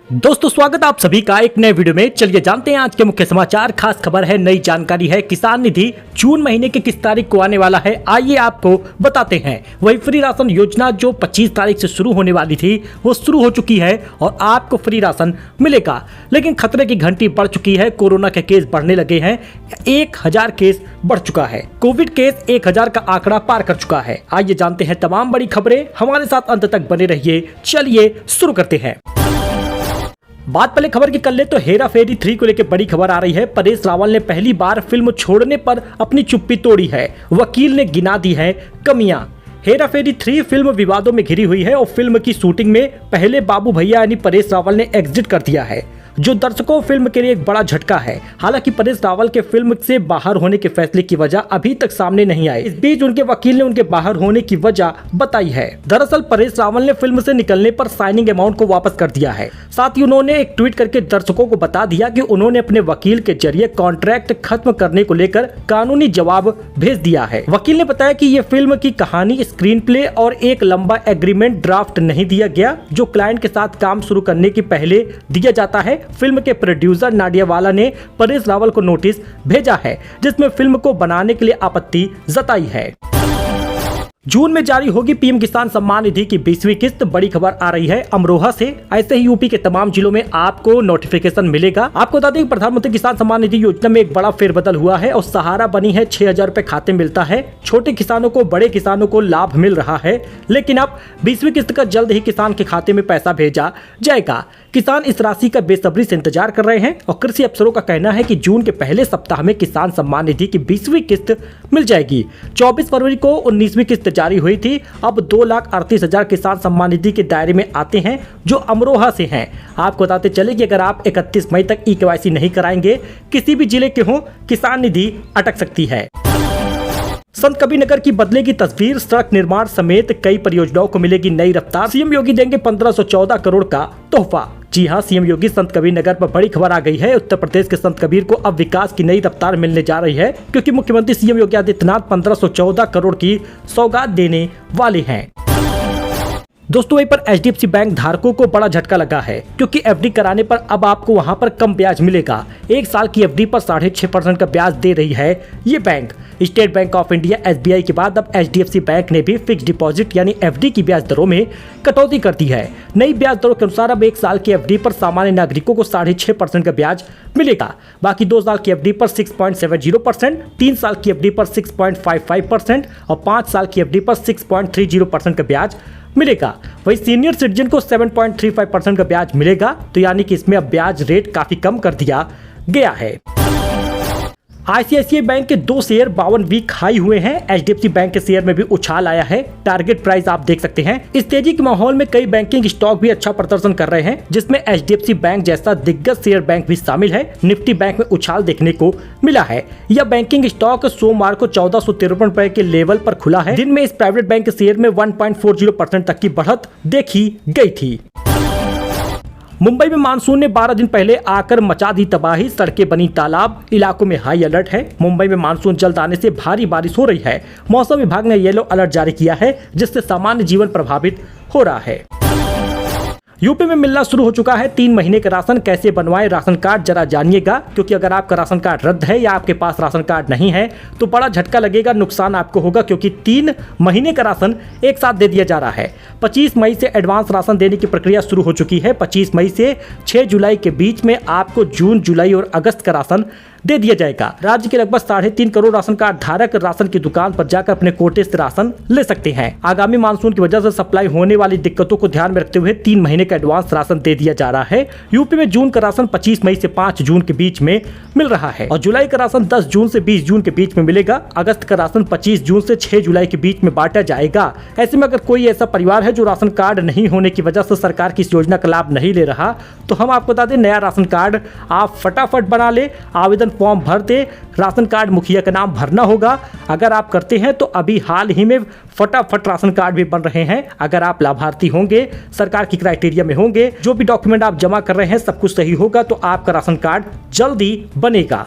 दोस्तों स्वागत है आप सभी का एक नए वीडियो में। चलिए जानते हैं आज के मुख्य समाचार। खास खबर है, नई जानकारी है। किसान निधि जून महीने की किस तारीख को आने वाला है, आइए आपको बताते हैं। वही फ्री राशन योजना जो 25 तारीख से शुरू होने वाली थी वो शुरू हो चुकी है और आपको फ्री राशन मिलेगा। लेकिन खतरे की घंटी बढ़ चुकी है, कोरोना के केस बढ़ने लगे हैं। 1000 केस बढ़ चुका है, कोविड केस 1000 का आंकड़ा पार कर चुका है। आइए जानते हैं तमाम बड़ी खबरें, हमारे साथ अंत तक बने रहिए। चलिए शुरू करते हैं। बात पहले खबर की कर ले तो हेरा फेरी 3 को लेकर बड़ी खबर आ रही है। परेश रावल ने पहली बार फिल्म छोड़ने पर अपनी चुप्पी तोड़ी है। वकील ने गिना दी है कमियां। हेरा फेरी 3 फिल्म विवादों में घिरी हुई है और फिल्म की शूटिंग में पहले बाबू भैया यानी परेश रावल ने एग्जिट कर दिया है, जो दर्शकों फिल्म के लिए एक बड़ा झटका है। हालांकि परेश रावल के फिल्म से बाहर होने के फैसले की वजह अभी तक सामने नहीं आई। इस बीच उनके वकील ने उनके बाहर होने की वजह बताई है। दरअसल परेश रावल ने फिल्म से निकलने पर साइनिंग अमाउंट को वापस कर दिया है। साथ ही उन्होंने एक ट्वीट करके दर्शकों को बता दिया कि उन्होंने अपने वकील के जरिए कॉन्ट्रैक्ट खत्म करने को लेकर कानूनी जवाब भेज दिया है। वकील ने बताया कि ये फिल्म की कहानी, स्क्रीन प्ले और एक लंबा एग्रीमेंट ड्राफ्ट नहीं दिया गया, जो क्लाइंट के साथ काम शुरू करने के पहले दिया जाता है। फिल्म के प्रोड्यूसर नाडियावाला ने परेश रावल को नोटिस भेजा है, जिसमें फिल्म को बनाने के लिए आपत्ति जताई है। जून में जारी होगी पीएम किसान सम्मान निधि की 20वीं किस्त। बड़ी खबर आ रही है अमरोहा से। ऐसे ही यूपी के तमाम जिलों में आपको नोटिफिकेशन मिलेगा। आपको बता दें कि प्रधानमंत्री किसान सम्मान निधि योजना में एक बड़ा फेरबदल हुआ है और सहारा बनी है। 6000 रुपए खाते मिलता है। छोटे किसानों को, बड़े किसानों को लाभ मिल रहा है। लेकिन अब 20वीं किस्त का जल्द ही किसान के खाते में पैसा भेजा जाएगा। किसान इस राशि का बेसब्री से इंतजार कर रहे हैं और कृषि अफसरों का कहना है कि जून के पहले सप्ताह में किसान सम्मान निधि की 20वीं किस्त मिल जाएगी। 24 फरवरी को 19वीं किस्त जारी हुई थी। अब 2,38,000 किसान सम्मान निधि के दायरे में आते हैं जो अमरोहा से हैं। आपको बताते चले कि अगर आप 31 मई तक ई-केवाईसी नहीं कराएंगे, किसी भी जिले के हों, किसान निधि अटक सकती है। संत कबीरनगर की बदलेगी तस्वीर। सड़क निर्माण समेत कई परियोजनाओं को मिलेगी नई रफ्तार। सीएम योगी देंगे 1514 करोड़ का तोहफा। जी हां, सीएम योगी संत कबीरनगर पर बड़ी खबर आ गई है। उत्तर प्रदेश के संत कबीर को अब विकास की नई रफ्तार मिलने जा रही है, क्योंकि मुख्यमंत्री सीएम योगी आदित्यनाथ 1514 करोड़ की सौगात देने वाले हैं। दोस्तों वहीं पर एचडीएफसी बैंक धारकों को बड़ा झटका लगा है, क्योंकि एफडी कराने पर अब आपको वहां पर कम ब्याज मिलेगा। 1 साल की एफडी पर 6.5% का ब्याज दे रही है ये bank. State bank of India SBI के बाद अब एचडीएफसी बैंक ने भी फिक्स डिपॉजिट यानी एफडी की ब्याज दरों में कटौती कर दी है। नई ब्याज दरों के अनुसार अब 1 साल की एफडी पर सामान्य नागरिकों को 6.5% का ब्याज मिलेगा। बाकी 2 साल की एफडी पर 6.70%, 3 साल की एफडी पर 6.55% और 5 साल की एफडी पर 6.30% का ब्याज मिलेगा। वही सीनियर सिटीजन को 7.35% का ब्याज मिलेगा। तो यानी कि इसमें अब ब्याज रेट काफी कम कर दिया गया है। आईसीआईसीआई बैंक के 2 शेयर 52 वीक हाई हुए हैं। एचडीएफसी बैंक के शेयर में भी उछाल आया है। टारगेट प्राइस आप देख सकते हैं। इस तेजी के माहौल में कई बैंकिंग स्टॉक भी अच्छा प्रदर्शन कर रहे हैं, जिसमें एचडीएफसी बैंक जैसा दिग्गज शेयर बैंक भी शामिल है। निफ्टी बैंक में उछाल देखने को मिला है। यह बैंकिंग स्टॉक सोमवार को 1453 रुपए के लेवल पर खुला है। दिन में इस प्राइवेट बैंक के शेयर में 1.40% तक की बढ़त देखी गई थी। मुंबई में मानसून ने 12 दिन पहले आकर मचा दी तबाही। सड़कें बनी तालाब, इलाकों में हाई अलर्ट है। मुंबई में मानसून जल्द आने से भारी बारिश हो रही है। मौसम विभाग ने येलो अलर्ट जारी किया है, जिससे सामान्य जीवन प्रभावित हो रहा है। यूपी में मिलना शुरू हो चुका है 3 महीने का राशन। कैसे बनवाएं राशन कार्ड, जरा जानिएगा, क्योंकि अगर आपका राशन कार्ड रद्द है या आपके पास राशन कार्ड नहीं है तो बड़ा झटका लगेगा, नुकसान आपको होगा, क्योंकि 3 महीने का राशन एक साथ दे दिया जा रहा है। 25 मई से एडवांस राशन देने की प्रक्रिया शुरू हो चुकी है। 25 मई से 6 जुलाई के बीच में आपको जून, जुलाई और अगस्त का राशन दे दिया जाएगा। राज्य के लगभग 3.5 करोड़ राशन कार्ड धारक राशन की दुकान पर जाकर अपने कोटे से राशन ले सकते हैं। आगामी मानसून की वजह से सप्लाई होने वाली दिक्कतों को ध्यान में रखते हुए 3 महीने का एडवांस राशन दे दिया जा रहा है। यूपी में जून का राशन 25 मई से 5 जून के बीच में मिल रहा है और जुलाई का राशन 10 जून से 20 जून के बीच में मिलेगा। अगस्त का राशन 25 जून से 6 जुलाई के बीच में बांटा जाएगा। ऐसे में अगर कोई ऐसा परिवार है जो राशन कार्ड नहीं होने की वजह से सरकार की इस योजना का लाभ नहीं ले रहा, तो हम आपको बता दें, नया राशन कार्ड आप फटाफट बना ले। आवेदन फॉर्म भर दे। राशन कार्ड मुखिया का नाम भरना होगा। अगर आप करते हैं तो अभी हाल ही में फटाफट राशन कार्ड भी बन रहे हैं। अगर आप लाभार्थी होंगे, सरकार की क्राइटेरिया में होंगे, जो भी डॉक्यूमेंट आप जमा कर रहे हैं सब कुछ सही होगा, तो आपका राशन कार्ड जल्दी बनेगा।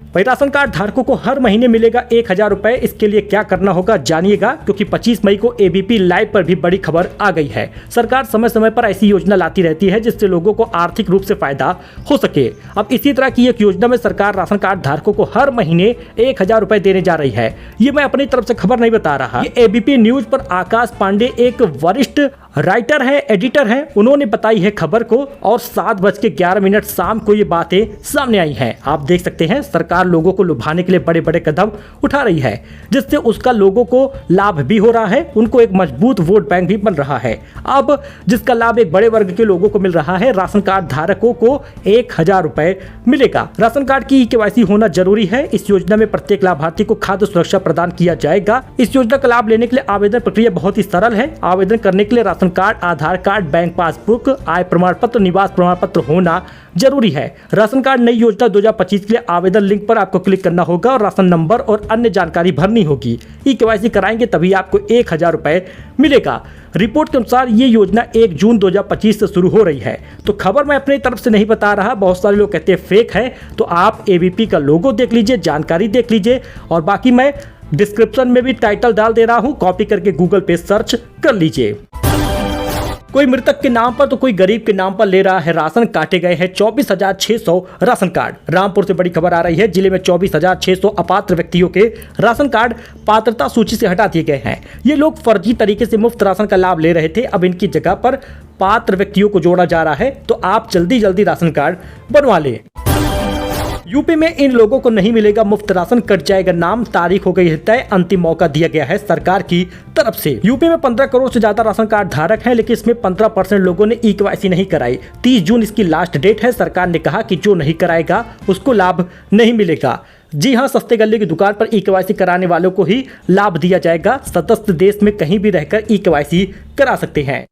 वही राशन कार्ड धारकों को हर महीने मिलेगा 1000 रुपए। इसके लिए क्या करना होगा जानिएगा, क्योंकि 25 मई को एबीपी लाइव पर भी बड़ी खबर आ गई है। सरकार समय समय पर ऐसी योजना लाती रहती है जिससे लोगों को आर्थिक रूप से फायदा हो सके। अब इसी तरह की एक योजना में सरकार राशन कार्ड धारकों को हर महीने 1000 रुपए देने जा रही है। ये मैं अपनी तरफ से खबर नहीं बता रहा, ये एबीपी न्यूज पर आकाश पांडे एक वरिष्ठ राइटर है, एडिटर है, उन्होंने बताई है खबर को, और 7:11 शाम को ये बातें सामने आई हैं। आप देख सकते हैं सरकार लोगों को लुभाने के लिए बड़े बड़े कदम उठा रही है, जिससे उसका लोगों को लाभ भी हो रहा है, उनको एक मजबूत वोट बैंक भी बन रहा है। अब जिसका लाभ एक बड़े वर्ग के लोगों को मिल रहा है, राशन कार्ड धारकों को 1000 रुपए मिलेगा। राशन कार्ड की केवाईसी होना जरूरी है। इस योजना में प्रत्येक लाभार्थी को खाद्य सुरक्षा प्रदान किया जाएगा। इस योजना का लाभ लेने के लिए आवेदन प्रक्रिया बहुत ही सरल है। आवेदन करने के लिए राशन कार्ड, आधार कार्ड, बैंक पासबुक, आय प्रमाण पत्र, निवास प्रमाण पत्र होना जरूरी है। राशन कार्ड नई योजना 2025 के लिए आवेदन लिंक पर आपको क्लिक करना होगा और राशन नंबर और अन्य जानकारी भरनी होगी। ई-केवाईसी कराएंगे तभी आपको 1000 रुपए मिलेगा। रिपोर्ट के अनुसार ये योजना 1 जून 2025 से शुरू हो रही है। तो खबर मैं अपनी तरफ से नहीं बता रहा, बहुत सारे लोग कहते हैं फेक है, तो आप एबीपी का लोगो देख लीजिए, जानकारी देख लीजिए, और बाकी मैं डिस्क्रिप्शन में भी टाइटल डाल दे रहा हूं, कॉपी करके गूगल पे सर्च कर लीजिए। कोई मृतक के नाम पर तो कोई गरीब के नाम पर ले रहा है राशन। काटे गए हैं 24,600 राशन कार्ड। रामपुर से बड़ी खबर आ रही है, जिले में 24,600 अपात्र व्यक्तियों के राशन कार्ड पात्रता सूची से हटा दिए गए हैं। ये लोग फर्जी तरीके से मुफ्त राशन का लाभ ले रहे थे। अब इनकी जगह पर पात्र व्यक्तियों को जोड़ा जा रहा है, तो आप जल्दी जल्दी राशन कार्ड बनवा लें। यूपी में इन लोगों को नहीं मिलेगा मुफ्त राशन, कट जाएगा नाम, तारीख हो गई है तय, अंतिम मौका दिया गया है सरकार की तरफ से। यूपी में 15 करोड़ से ज्यादा राशन कार्ड धारक हैं, लेकिन इसमें 15% लोगों ने ई-केवाईसी नहीं कराई। 30 जून इसकी लास्ट डेट है। सरकार ने कहा कि जो नहीं कराएगा उसको लाभ नहीं मिलेगा। जी हां, सस्ते गल्ले की दुकान पर ई-केवाईसी कराने वालों को ही लाभ दिया जाएगा। सदस्य देश में कहीं भी रहकर ई-केवाईसी करा सकते हैं।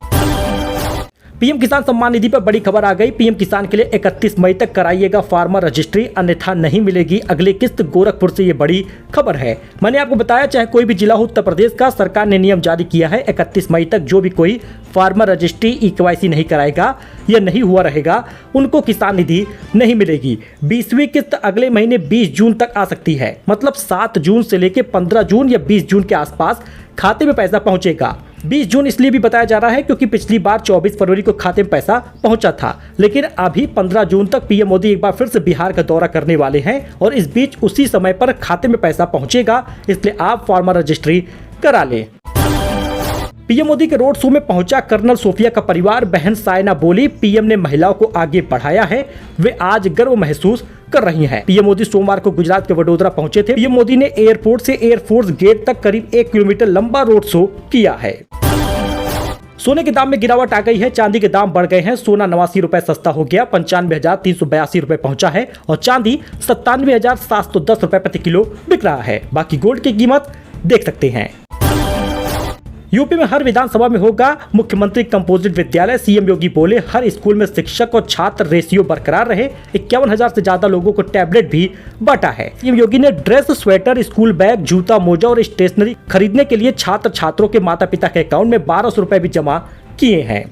पीएम किसान सम्मान निधि पर बड़ी खबर आ गई। पीएम किसान के लिए 31 मई तक कराइएगा फार्मर रजिस्ट्री, अन्यथा नहीं मिलेगी अगली किस्त। गोरखपुर से ये बड़ी खबर है। मैंने आपको बताया, चाहे कोई भी जिला हो उत्तर प्रदेश का, सरकार ने नियम जारी किया है 31 मई तक जो भी कोई फार्मर रजिस्ट्री ई-केवाईसी नहीं कराएगा या नहीं हुआ रहेगा, उनको किसान निधि नहीं मिलेगी। 20वीं किस्त अगले महीने 20 जून तक आ सकती है। मतलब 7 जून से लेकर 15 जून या 20 जून के आसपास खाते में पैसा पहुंचेगा। 20 जून इसलिए भी बताया जा रहा है क्योंकि पिछली बार 24 फरवरी को खाते में पैसा पहुंचा था, लेकिन अभी 15 जून तक पीएम मोदी एक बार फिर से बिहार का दौरा करने वाले हैं और इस बीच उसी समय पर खाते में पैसा पहुंचेगा, इसलिए आप फार्मर रजिस्ट्री करा लें। पीएम मोदी के रोड शो में पहुंचा कर्नल सोफिया का परिवार। बहन सायना बोली, पीएम ने महिलाओं को आगे बढ़ाया है, वे आज गर्व महसूस कर रही हैं। पीएम मोदी सोमवार को गुजरात के वडोदरा पहुंचे थे। पीएम मोदी ने एयरपोर्ट से एयरफोर्स गेट तक करीब 1 किलोमीटर लंबा रोड शो किया है। सोने के दाम में गिरावट आ गई है, चांदी के दाम बढ़ गए हैं। सोना 89 रुपए सस्ता हो गया, 95,382 रुपए पहुंचा है और चांदी 97,710 रुपए प्रति किलो बिक रहा है। बाकी गोल्ड की कीमत देख सकते हैं। यूपी में हर विधानसभा में होगा मुख्यमंत्री कंपोजिट विद्यालय। सीएम योगी बोले, हर स्कूल में शिक्षक और छात्र रेशियो बरकरार रहे। 51,000 से ज्यादा लोगों को टैबलेट भी बांटा है। सीएम योगी ने ड्रेस, स्वेटर, स्कूल बैग, जूता, मोजा और स्टेशनरी खरीदने के लिए छात्र छात्रों के माता पिता के अकाउंट में 1200 रुपए भी जमा किए हैं।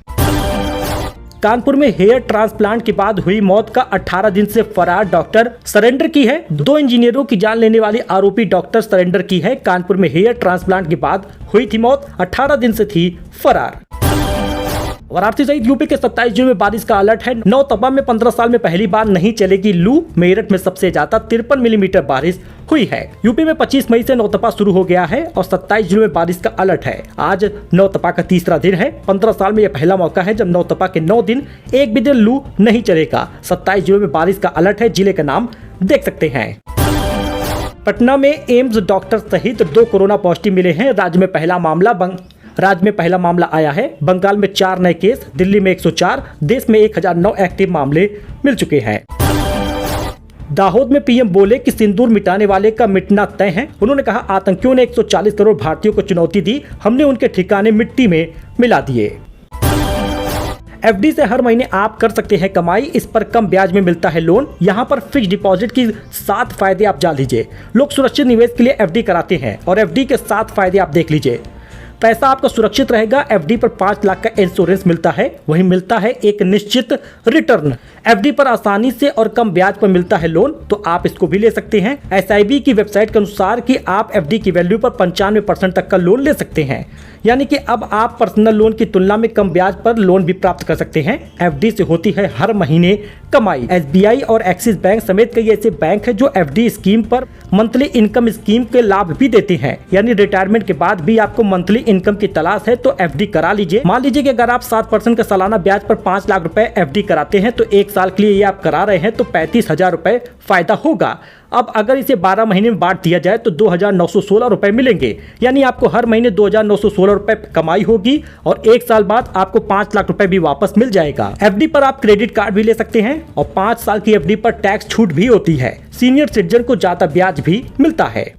कानपुर में हेयर ट्रांसप्लांट के बाद हुई मौत का 18 दिन से फरार डॉक्टर सरेंडर की है। 2 इंजीनियरों की जान लेने वाली आरोपी डॉक्टर सरेंडर की है। कानपुर में हेयर ट्रांसप्लांट के बाद हुई थी मौत, 18 दिन से थी फरार। वाराणसी सहित यूपी के 27 जिलों में बारिश का अलर्ट है। नौतपा में 15 साल में पहली बार नहीं चलेगी लू। मेरठ में सबसे ज्यादा 53 मिलीमीटर बारिश हुई है। यूपी में 25 मई से नौतपा शुरू हो गया है और 27 जिलों में बारिश का अलर्ट है। आज नौतपा का तीसरा दिन है। 15 साल में यह पहला मौका है जब नौतपा के 9 दिन एक भी दिन लू नहीं चलेगा। 27 जिलों में बारिश का अलर्ट है। जिले का नाम देख सकते हैं। पटना में एम्स डॉक्टर सहित 2 कोरोना पॉजिटिव मिले हैं। राज्य में पहला मामला आया है। बंगाल में 4 नए केस, दिल्ली में 104, देश में 1009 एक्टिव मामले मिल चुके हैं। दाहोद में पीएम बोले कि सिंदूर मिटाने वाले का मिटना तय है। उन्होंने कहा, आतंकियों ने 140 करोड़ भारतीयों को चुनौती दी, हमने उनके ठिकाने मिट्टी में मिला दिए। एफडी से हर महीने आप कर सकते हैं कमाई, इस पर कम ब्याज में मिलता है लोन। यहाँ पर फिक्स डिपॉजिट की 7 फायदे आप जान लीजिए। लोग सुरक्षित निवेश के लिए एफडी कराते हैं और एफडी के 7 फायदे आप देख लीजिए। पैसा आपका सुरक्षित रहेगा। एफडी पर 5 लाख का इंश्योरेंस मिलता है, वहीं मिलता है एक निश्चित रिटर्न। एफडी पर आसानी से और कम ब्याज पर मिलता है लोन, तो आप इसको भी ले सकते हैं। एसआईबी की वेबसाइट के अनुसार कि आप एफडी की वैल्यू पर 95% तक का लोन ले सकते हैं, यानी कि अब आप पर्सनल लोन की तुलना में कम ब्याज पर लोन भी प्राप्त कर सकते हैं। एफडी से होती है हर महीने कमाई। एसबीआई और एक्सिस बैंक समेत कई ऐसे बैंक हैं जो एफडी स्कीम पर मंथली इनकम स्कीम के लाभ भी देते हैं, यानी रिटायरमेंट के बाद भी आपको मंथली इनकम की तलाश है तो एफडी करा लीजिए। मान लीजिए कि अगर आप 7% का सालाना ब्याज पर 5 लाख रुपए एफडी कराते हैं तो 1 साल के लिए ये आप करा रहे हैं तो 35,000 रुपए फायदा होगा। अब अगर इसे 12 महीने में बांट दिया जाए तो 2,916 रुपए मिलेंगे, यानी आपको हर महीने 2,916 रुपए कमाई होगी और 1 साल बाद आपको 5 लाख रुपए भी वापस मिल जाएगा। एफडी पर आप क्रेडिट कार्ड भी ले सकते हैं और 5 साल की एफडी पर टैक्स छूट भी होती है। सीनियर सिटीजन को ज्यादा ब्याज भी मिलता है।